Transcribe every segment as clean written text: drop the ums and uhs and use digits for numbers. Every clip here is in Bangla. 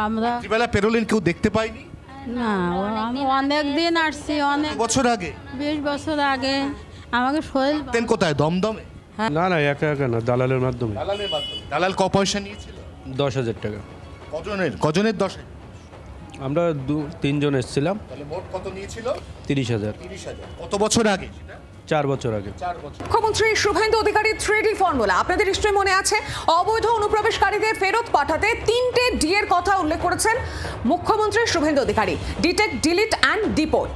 আমরা রাত্রিবেলা পেরোলেন, কেউ দেখতে পাইনি? না, আমি অনেক দিন আসছি, অনেক বছর আগে 20 বছর আগে। আমাকে শরীর তেন কোথায়? দমদমে? না না, একা একা না, দালালের মাধ্যমে। দালালের মাধ্যমে। দালাল ক পয়সা নিয়েছিল? 10,000 টাকা। কজনের 10,000? আমরা 3জন এসেছিলাম। তাহলে মোট কত নিয়েছিল? 30,000। 30,000। কত বছর আগে সেটা? 4 বছর আগে। 4 বছর। মুখ্যমন্ত্রী শুভেন্দু অধিকারীর 3D ফর্মুলা আপনাদের নিশ্চয়ই মনে আছে। অবৈধ অনুপ্রবেশকারীদের ফেরত পাঠাতে 3টে ডি এর কথা উল্লেখ করেছেন মুখ্যমন্ত্রী Suvendu Adhikari: detect, delete and deport.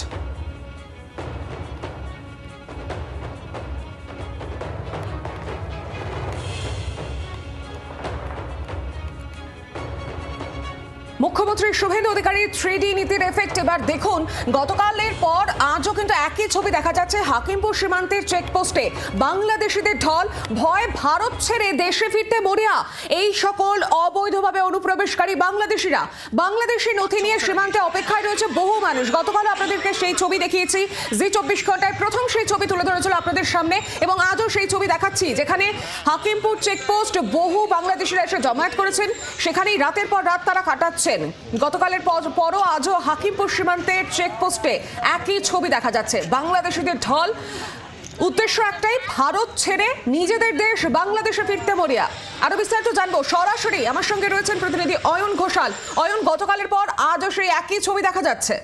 মুখ্যমন্ত্রী শুভেন্দু অধিকারীর 3D নীতির এফেক্ট এবার দেখুন। গতকালের পর আজও কিন্তু একই ছবি দেখা যাচ্ছে হাকিমপুর সীমান্তের চেকপোস্টে। বাংলাদেশিদের ঢল, ভয় ভারত ছেড়ে দেশে ফিরতে মরিয়া এই সকল অবৈধভাবে অনুপ্রবেশকারী বাংলাদেশিরা। বাংলাদেশি নথি নিয়ে সীমান্তে অপেক্ষায় রয়েছে বহু মানুষ। গতকাল আপনাদেরকে সেই ছবি দেখিয়েছি, জি 24 ঘন্টায় প্রথম সেই ছবি তুলে ধরেছিল আপনাদের সামনে, এবং আজও সেই ছবি দেখাচ্ছি যেখানে হাকিমপুর চেকপোস্ট বহু বাংলাদেশিরা এসে জমায়েত করেছেন। সেখানেই রাতের পর রাত তারা কাটাচ্ছেন। গতকালের পরও আজও হাকিমপুর সীমান্তের চেকপোস্টে একই ছবি দেখা যাচ্ছে, বাংলাদেশিদের ঢল। উদ্দেশ্য একটাই, ভারত ছেড়ে নিজেদের দেশ বাংলাদেশে ফিরতে মরিয়া। আরো বিস্তারিত জানবো, সরাসরি আমার সঙ্গে রয়েছেন প্রতিনিধি অয়ন ঘোষাল। অয়ন, গতকালের পর আজও সেই একই ছবি দেখা যাচ্ছে।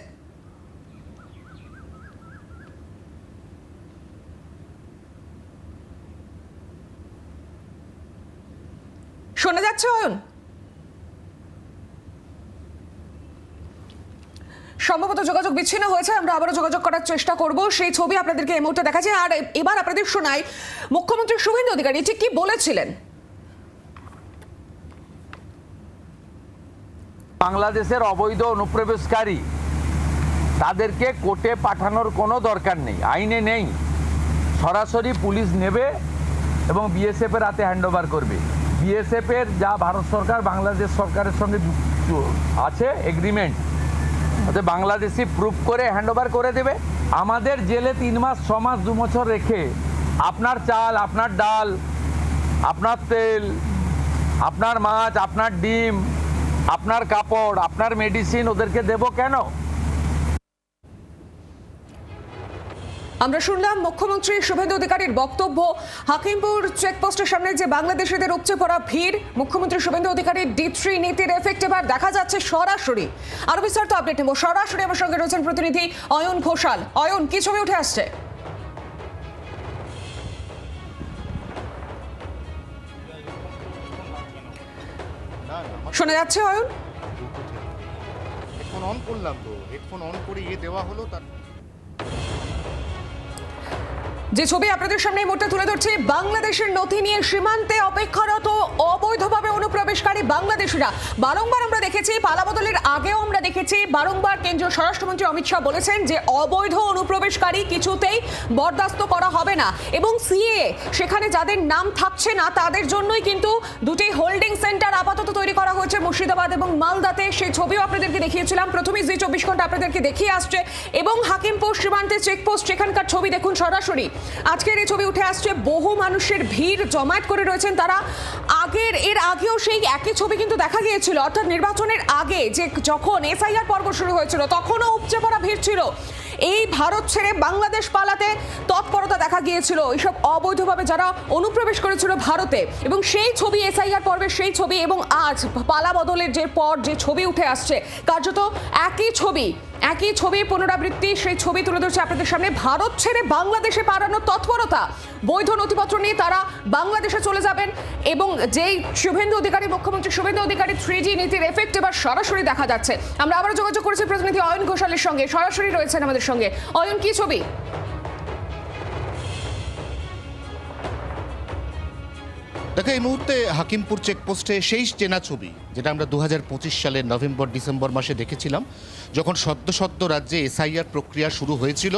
শোনা যাচ্ছে অয়ন? সম্ভবত যোগাযোগ বিচ্ছিন্ন হয়েছে, আমরা আবারও যোগাযোগ করার চেষ্টা করব। সেই ছবি আপনাদেরকে এই মুহূর্তে দেখাচ্ছি। আর এবার আপনাদের শোনাই মুখ্যমন্ত্রী শুভেন্দু অধিকারী ঠিক কি বলেছিলেন। বাংলাদেশের অবৈধ অনুপ্রবেশকারী তাদেরকে কোর্টে পাঠানোর কোনো দরকার নেই, আইনে নেই। সরাসরি পুলিশ নেবে এবং বিএসএফ এর হাতে হ্যান্ডওভার করবে। বিএসএফ এর যা ভারত সরকার বাংলাদেশ সরকারের সঙ্গে আছে এগ্রিমেন্ট, ওতে বাংলাদেশি প্রুফ করে হ্যান্ডওভার করে দেবে। আমাদের জেলে 3 মাস 6 মাস 2 বছর রেখে আপনার চাল, আপনার ডাল, আপনার তেল, আপনার মাছ, আপনার ডিম, আপনার কাপড়, আপনার মেডিসিন ওদেরকে দেব কেন? আমরা শুনলাম মুখ্যমন্ত্রী শুভেন্দু অধিকারীর বক্তব্য। হাকিমপুর চেকপোস্টের সামনে যে বাংলাদেশিদের উপচে পড়া ভিড়, মুখ্যমন্ত্রী শুভেন্দু অধিকারীর D3 নীতির এফেক্ট এবার দেখা যাচ্ছে সরাসরি। আরো বিস্তারিত আপডেট নেব, সরাসরি আমার সঙ্গে রয়েছেন প্রতিনিধি অয়ন ঘোষাল। অয়ন, কি ছবি উঠে আসছে? শোনা যাচ্ছে অয়ন? হেডফোন অন করলাম তো, হেডফোন অন করে দেওয়া হলো তার। যে ছবি আপনাদের সামনে এই মুহূর্তে তুলে ধরছি, বাংলাদেশের নথি নিয়ে সীমান্তে অপেক্ষারত অবৈধভাবে অনুপ্রবেশকারী বাংলাদেশিরা। বারংবার আমরা দেখেছি, পালাবদলের আগেও আমরা দেখেছি, বারংবার কেন্দ্রীয় স্বরাষ্ট্রমন্ত্রী অমিত শাহ বলেছেন যে অবৈধ অনুপ্রবেশকারী কিছুতেই বরদাস্ত করা হবে না। এবং সিএ সেখানে যাদের নাম থাকছে না তাদের জন্যই কিন্তু 2টি হোল্ডিং সেন্টার আপাতত তৈরি করা হয়েছে মুর্শিদাবাদ এবং মালদাতে। সেই ছবিও আপনাদেরকে দেখিয়েছিলাম, প্রথমেই জি 24 ঘন্টা আপনাদেরকে দেখিয়ে আসছে। এবং হাকিমপুর সীমান্তে চেকপোস্ট, সেখানকার ছবি দেখুন সরাসরি। আজকের এই ছবি উঠে আসছে, বহু মানুষের ভিড় জমায়েত করে রয়েছেন তারা। এর আগেও সেই একই ছবি কিন্তু দেখা গিয়েছিল, অর্থাৎ নির্বাচনের আগে যে যখন এসআইআর পর্ব শুরু হয়েছিল তখনও উপচে পড়া ভিড় ছিল। এই ভারত ছেড়ে বাংলাদেশ পালাতে তৎপরতা দেখা গিয়েছিল এইসব অবৈধভাবে যারা অনুপ্রবেশ করেছিল ভারতে। এবং সেই ছবি, এসআইআর পর্বের সেই ছবি, এবং আজ পালা বদলের যে পর যে ছবি উঠে আসছে, কার্যত একই ছবির পুনরাবৃত্তি। সেই ছবি তুলে ধরছে আপনাদের সামনে। ভারত ছেড়ে বাংলাদেশে পালানোর তৎপরতা, বৈধ নথিপত্র নিয়ে তারা বাংলাদেশে চলে যাবেন। এবং যেই মুখ্যমন্ত্রী শুভেন্দু অধিকারী 3D নীতির এফেক্ট এবার সরাসরি দেখা যাচ্ছে। আমরা আবার যোগাযোগ করেছি প্রতিনিধি অয়ন ঘোষালের সঙ্গে, সরাসরি রয়েছেন আমাদের সঙ্গে। অয়ন, কি ছবি? দেখো, এই মুহূর্তে হাকিমপুর চেকপোস্টে সেই চেনা ছবি যেটা আমরা 2025 সালের নভেম্বর ডিসেম্বর মাসে দেখেছিলাম, যখন সদ্য রাজ্যে এসআইআর প্রক্রিয়া শুরু হয়েছিল,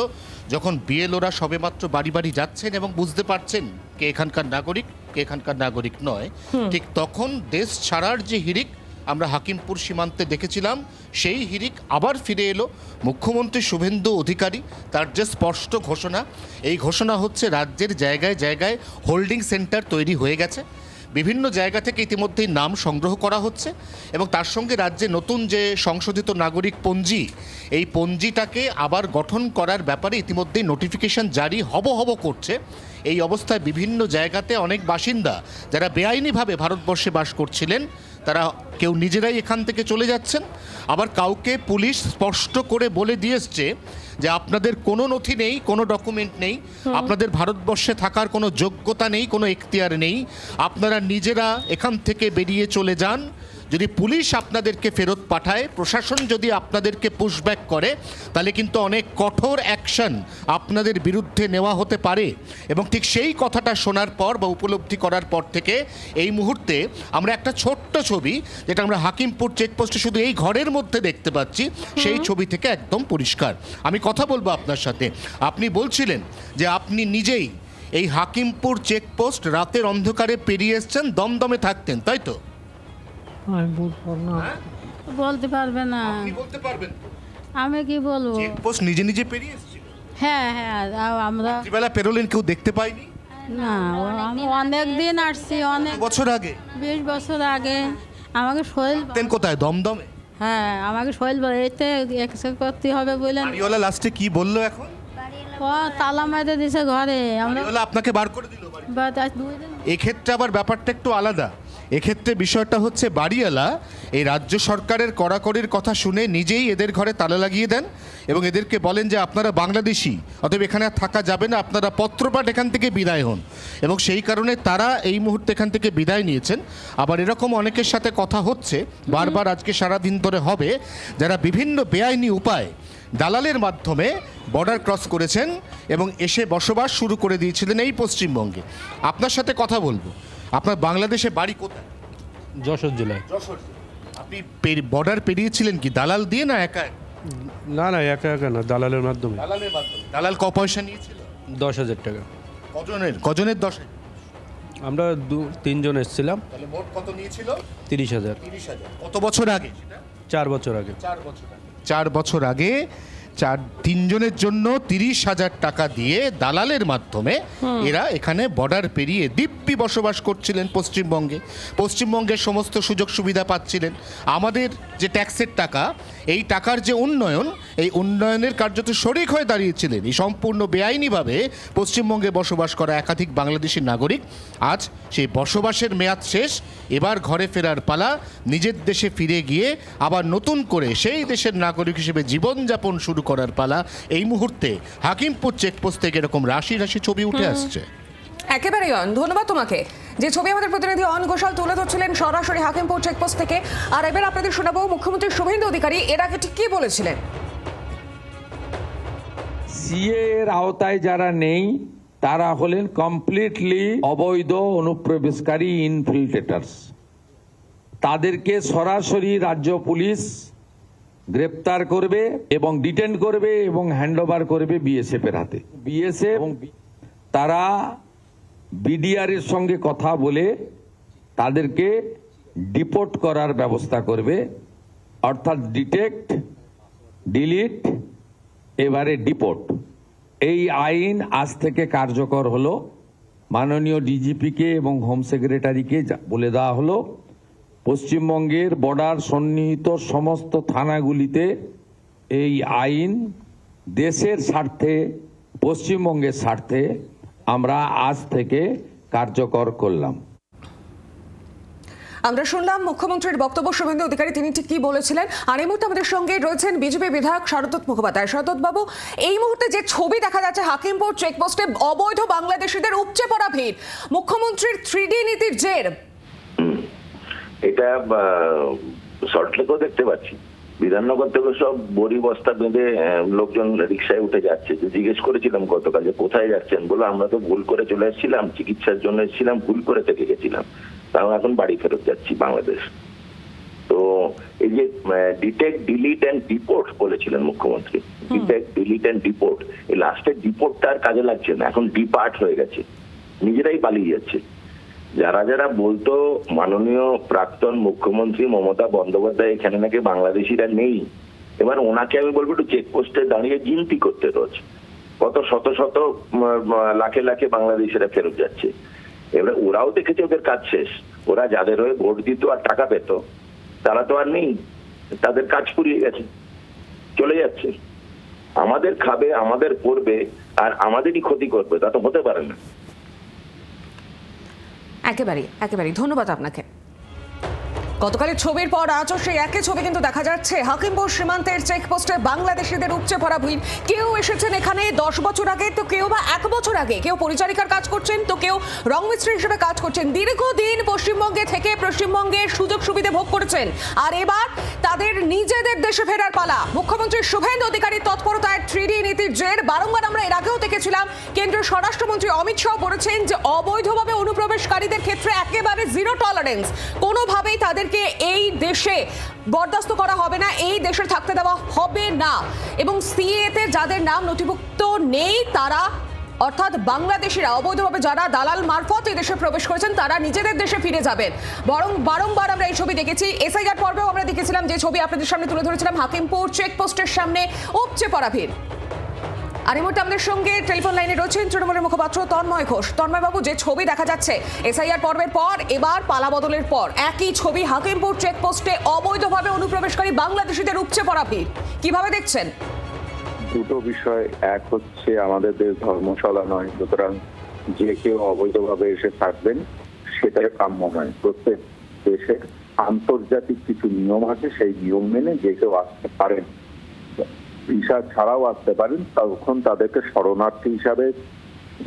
যখন বিএলওরা সবেমাত্র বাড়ি বাড়ি যাচ্ছেন এবং বুঝতে পারছেন কে এখানকার নাগরিক, কে এখানকার নাগরিক নয়। ঠিক তখন দেশ ছাড়ার যে হিড়িক আমরা হাকিমপুর সীমান্তে দেখেছিলাম, সেই হিড়িক আবার ফিরে এলো। মুখ্যমন্ত্রী শুভেন্দু অধিকারী তার যে স্পষ্ট ঘোষণা, এই ঘোষণা হচ্ছে রাজ্যের জায়গায় জায়গায় হোল্ডিং সেন্টার তৈরি হয়ে গেছে। বিভিন্ন জায়গা থেকে ইতিমধ্যেই নাম সংগ্রহ করা হচ্ছে এবং তার সঙ্গে রাজ্যে নতুন যে সংশোধিত নাগরিক পঞ্জি, এই পঞ্জিটাকে আবার গঠন করার ব্যাপারে ইতিমধ্যেই নোটিফিকেশন জারি হব করছে। এই অবস্থায় বিভিন্ন জায়গাতে অনেক বাসিন্দা যারা বেআইনিভাবে ভারতবর্ষে বাস করছিলেন, তারা কেউ নিজেরাই এখান থেকে চলে যাচ্ছেন, আবার কাউকে পুলিশ স্পষ্ট করে বলে দিয়ে এসছে যে আপনাদের কোনো নথি নেই, কোনো ডকুমেন্ট নেই, আপনাদের ভারতবর্ষে থাকার কোনো যোগ্যতা নেই, কোনো এখতিয়ার নেই, আপনারা নিজেরা এখান থেকে বেরিয়ে চলে যান। যদি পুলিশ আপনাদেরকে ফেরত পাঠায়, প্রশাসন যদি আপনাদেরকে পুশব্যাক করে, তাহলে কিন্তু অনেক কঠোর অ্যাকশন আপনাদের বিরুদ্ধে নেওয়া হতে পারে। এবং ঠিক সেই কথাটা শোনার পর বা উপলব্ধি করার পর থেকে এই মুহূর্তে আমরা একটা ছোট্ট ছবি, যেটা আমরা হাকিমপুর চেকপোস্টে শুধু এই ঘরের মধ্যে দেখতে পাচ্ছি, সেই ছবি থেকে একদম পরিষ্কার। আমি কথা বলবো আপনার সাথে। আপনি বলছিলেন যে আপনি নিজেই এই হাকিমপুর চেকপোস্ট রাতের অন্ধকারে পেরিয়ে এসছেন, দমদমে থাকতেন, তাই তো? বলতে পারবে না। আপনি বলতে পারবেন? আমি কি বলবো? চেকপোস্ট নিজে নিজে পেরিয়ে এসেছিল? হ্যাঁ, আমরা রাত্রিবেলা পেরোলেন, কেউ দেখতে পাইনি? না, আমি অনেক দিন আসছি, অনেক বছর আগে 20 বছর আগে। আমাকে শৈল, তেন কোথায়? দমদমে? হ্যাঁ আমাকে শৈল এতে এক্সেপ্ট করতে হবে বললেন। বাড়িওয়ালা লাস্টে কি বললো এখন? ও তালা মাইতে দিছে ঘরে। আমরা বাড়িওয়ালা আপনাকে বার করে দিল বাড়ি? আজ 2 দিন। এক্ষেত্রে আবার ব্যাপারটা একটু আলাদা। এক্ষেত্রে বিষয়টা হচ্ছে বাড়িওয়ালা এই রাজ্য সরকারের কড়াকড়ির কথা শুনে নিজেই এদের ঘরে তালা লাগিয়ে দেন এবং এদেরকে বলেন যে আপনারা বাংলাদেশি, অতএব এখানে আর থাকা যাবে না, আপনারা পত্রপাঠ এখান থেকে বিদায় হন। এবং সেই কারণে তারা এই মুহূর্তে এখান থেকে বিদায় নিয়েছেন। আবার এরকম অনেকের সাথে কথা হচ্ছে বারবার, আজকে সারাদিন ধরে হবে, যারা বিভিন্ন বেআইনি উপায় দালালের মাধ্যমে বর্ডার ক্রস করেছেন এবং এসে বসবাস শুরু করে দিয়েছিলেন এই পশ্চিমবঙ্গে। আপনার সাথে কথা বলবো। আপনার বাংলাদেশে বাড়ি কোথায়? যশোর জেলায়। যশোর। আপনি বর্ডার পেরিয়েছিলেন কি দালাল দিয়ে না একা? না একা না, দালালের মাধ্যমে। দালালের মাধ্যমে। দালাল ক পয়সা নিয়েছিল? 10,000 টাকা। কজনের 10,000? আমরা 3 জন এসেছিলাম। তাহলে মোট কত নিয়েছিল? 30,000। 30,000। কত বছর আগে সেটা? 4 বছর আগে। 4 বছর আগে 3 জনের জন্য 30,000 টাকা দিয়ে দালালের মাধ্যমে এরা এখানে বর্ডার পেরিয়ে দিব্যি বসবাস করছিলেন পশ্চিমবঙ্গে। পশ্চিমবঙ্গের সমস্ত সুযোগ সুবিধা পাচ্ছিলেন। আমাদের যে ট্যাক্সের টাকা, এই টাকার যে উন্নয়ন, এই উন্নয়নের কার্যত শরিক হয়ে দাঁড়িয়েছিলেন এই সম্পূর্ণ বেআইনিভাবে পশ্চিমবঙ্গে বসবাস করা একাধিক বাংলাদেশি নাগরিক। আজ সেই বসবাসের মেয়াদ শেষ, এবার ঘরে ফেরার পালা, নিজের দেশে ফিরে গিয়ে আবার নতুন করে সেই দেশের নাগরিক হিসেবে জীবনযাপন শুরু করার পালা। এই মুহূর্তে হাকিমপুর চেকপোস্ট থেকে এরকম রাশি রাশি ছবি উঠে আসছে। একেবারেই অন, ধন্যবাদ তোমাকে। যে ছবি আমাদের প্রতিনিধি অন ঘোষাল তুলে ধরছিলেন সরাসরি হাকিমপুর চেকপোস্ট থেকে। আর এবার আপনাদের শোনাবো মুখ্যমন্ত্রী শুভেন্দু অধিকারী এর আগে ঠিক কি বলেছিলেন। সিএ এর আওতায় যারা নেই তারা হলেন কমপ্লিটলি অবৈধ অনুপ্রবেশকারী ইনফিল্ট্রেটার্স। তাদেরকে সরাসরি রাজ্য পুলিশ গ্রেপ্তার করবে এবং ডিটেন করবে এবং হ্যান্ডওভার করবে বিএসএফ এর হাতে। বিএসএফ তারা বিডিআর এর সঙ্গে কথা বলে তাদেরকে ডিপোর্ট করার ব্যবস্থা করবে, অর্থাৎ ডিটেক্ট, ডিলিট, এবারে ডিপোর্ট। এই আইন আজ থেকে কার্যকর হলো। মাননীয় ডিজিপিকে এবং হোম সেক্রেটারিকে বলে দেওয়া হলো পশ্চিমবঙ্গের বর্ডার সন্নিহিত সমস্ত থানাগুলিতে এই আইন দেশের স্বার্থে, পশ্চিমবঙ্গের স্বার্থে আমরা আজ থেকে কার্যকর করলাম। আমরা শুনলাম মুখ্যমন্ত্রীর বক্তব্য, শুভেন্দু অধিকারী তিনি ঠিক কি বলেছিলেন। আর এই মুহূর্তে আমাদের সঙ্গে রয়েছেন বিজেপি বিধায়ক শরদত্ত মুখোপাধ্যায়। শরদত্ত বাবু, এই মুহূর্তে যে ছবি দেখা যাচ্ছে হাকিমপুর চেকপোস্টে অবৈধ বাংলাদেশিদের উপচে পড়া ভিড়, মুখ্যমন্ত্রীর 3D নীতির জের। এটা সল্টলেকেও দেখতে পাচ্ছি, বিধাননগর থেকে সব বড়ি বস্তা বেঁধে লোকজন রিক্সায় উঠে যাচ্ছে। জিজ্ঞেস করেছিলাম গতকাল যে কোথায় যাচ্ছেন, বলে আমরা তো ভুল করে চলে এসেছিলাম, চিকিৎসার জন্য এসেছিলাম, ভুল করে থেকে গেছিলাম, তাও এখন বাড়ি ফেরত যাচ্ছি বাংলাদেশ। তো এই যে ডিটেক্ট, ডিলিট অ্যান্ড ডিপোর্ট বলেছিলেন মুখ্যমন্ত্রী, ডিটেক্ট, ডিলিট অ্যান্ড ডিপোর্ট, এই লাস্টের ডিপোর্টটা আর কাজে লাগছে না, এখন ডিপার্ট হয়ে গেছে, নিজেরাই পালিয়ে যাচ্ছে। যারা যারা বলতো মাননীয় প্রাক্তন মুখ্যমন্ত্রী মমতা বন্দ্যোপাধ্যায় এখানে নাকি বাংলাদেশিরা নেই, এবার ওনাকে আমি বলবো একটু চেকপোস্টে দাঁড়িয়ে গিনতি করতে রোজ কত শত শত লাখে লাখে বাংলাদেশিরা ফেরত যাচ্ছে। এবার ওরাও দেখেছে ওদের কাজ শেষ। ওরা যাদের হয়ে ভোট দিত আর টাকা পেত তারা তো আর নেই, তাদের কাজ ফুরিয়ে গেছে, চলে যাচ্ছে। আমাদের খাবে, আমাদের পড়বে, আর আমাদেরই ক্ষতি করবে, তা তো হতে পারে না। একেবারেই ধন্যবাদ আপনাকে। গতকালের ছবির পর আজও সেই একই ছবি কিন্তু দেখা যাচ্ছে। হাকিমপুর সীমান্তের চেকপোস্টে বাংলাদেশিদের উপচে পড়া ভিড়। কেউ এসেছেন এখানে 10 বছর আগে, তো কেউ বা 1 বছর আগে, কেউ পরিচারিকার কাজ করছেন, তো কেউ রং মিস্ত্রি হিসেবে কাজ করছেন। দীর্ঘদিন পশ্চিমবঙ্গে থেকে পশ্চিমবঙ্গের সুযোগ সুবিধা ভোগ করেছেন, আর এবার তাদের নিজেদের দেশে ফেরার পালা। মুখ্যমন্ত্রী শুভেন্দু অধিকারীর তৎপরতায় 3D নীতির জের। বারংবার আমরা এর আগেও দেখেছিলাম কেন্দ্রীয় স্বরাষ্ট্রমন্ত্রী অমিত শাহ বলেছেন যে অবৈধভাবে অনুপ্রবেশকারীদের ক্ষেত্রে একেবারে জিরো টলারেন্স, কোনোভাবেই তাদেরকে এই দেশে বরদাস্ত করা হবে না, এই দেশে থাকতে দেওয়া হবে না। এবং সিএতে যাদের নাম নথিভুক্ত নেই তারা, অর্থাৎ বাংলাদেশিরা অবৈধভাবে যারা দালাল মারফত এই দেশে প্রবেশ করেছেন, তারা নিজেদের দেশে ফিরে যাবেন। বারংবার আমরা এই ছবি দেখেছি। এসআইআর পর্বেও আমরা দেখেছিলাম যে ছবি আপনাদের সামনে তুলে ধরেছিলাম, হাকিমপুর চেকপোস্টের সামনে উপচে পড়া ভিড়। আর এই মুহূর্তে আমাদের সঙ্গে টেলিফোন লাইনে রয়েছেন তৃণমূলের মুখপাত্র তন্ময় ঘোষ। তন্ময় বাবু, যে ছবি দেখা যাচ্ছে এসআইআর পর্বের পর, এবার পালা বদলের পর একই ছবি, হাকিমপুর চেকপোস্টে অবৈধভাবে অনুপ্রবেশকারী বাংলাদেশিদের উপচে পড়া ভিড়, কিভাবে দেখছেন? দুটো বিষয়, এক হচ্ছে আমাদের দেশ ধর্মশালা নয়, সুতরাং যে কেউ অবৈধভাবে এসে থাকবেন সেটাই কাম্য নয়। প্রত্যেক দেশের আন্তর্জাতিক কিছু নিয়ম আছে, সেই নিয়ম মেনে যে কেউ আসতে পারেন, ভিসা ছাড়াও আসতে পারেন। তখন তাদেরকে শরণার্থী হিসাবে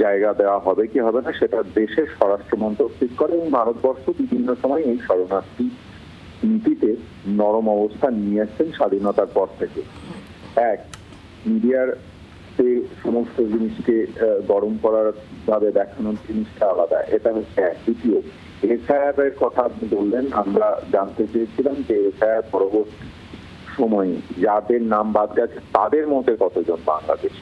জায়গা দেওয়া হবে কি হবে না সেটা দেশের স্বরাষ্ট্র মন্ত্রক ঠিক করে, এবং ভারতবর্ষ বিভিন্ন সময় এই শরণার্থী নীতিতে নরম অবস্থান নিয়ে আসছেন স্বাধীনতার পর থেকে। এক, মিডিয়ার সমস্ত জিনিসকে গরম করার ভাবে দেখানোর জিনিসটা আলাদা, এটা হচ্ছে এক। দ্বিতীয়, এসআইআর এর কথা আপনি বললেন, আমরা জানতে চেয়েছিলাম যে এসআইআর পরবর্তী সময়ে যাদের নাম বাদ গেছে তাদের মধ্যে কতজন বাংলাদেশ।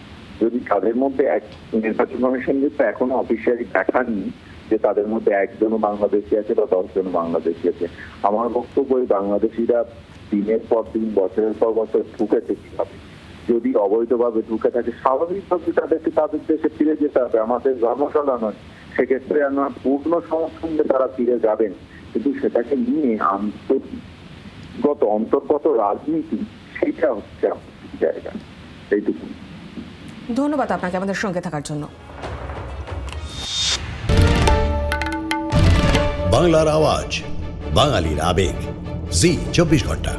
যদি তাদের মধ্যে এক, নির্বাচন কমিশন কিন্তু এখনো অফিসিয়ালি দেখাননি যে তাদের মধ্যে একজনও বাংলাদেশি আছে বা 10 জন বাংলাদেশি আছে। আমার বক্তব্য, এই বাংলাদেশিরা দিনের পর দিন, বছরের পর বছর ঢুকেছে কিভাবে? যদি অবৈধভাবে ঢুকে থাকে, স্বাভাবিকভাবে তাদেরকে তাদের দেশে ফিরে যেতে হবে, আমাদের ধর্মশালা নয়। সেক্ষেত্রে আমরা পূর্ণ সমর্থনে তারা ফিরে যাবেন, কিন্তু সেটাকে নিয়ে অন্তর্গত রাজনীতি, সেটা হচ্ছে আমাদের জায়গা। এইটুকু। ধন্যবাদ আপনাকে আমাদের সঙ্গে থাকার জন্য। বাংলার আওয়াজ, বাঙালির আবেগ, জি 24 ঘন্টা।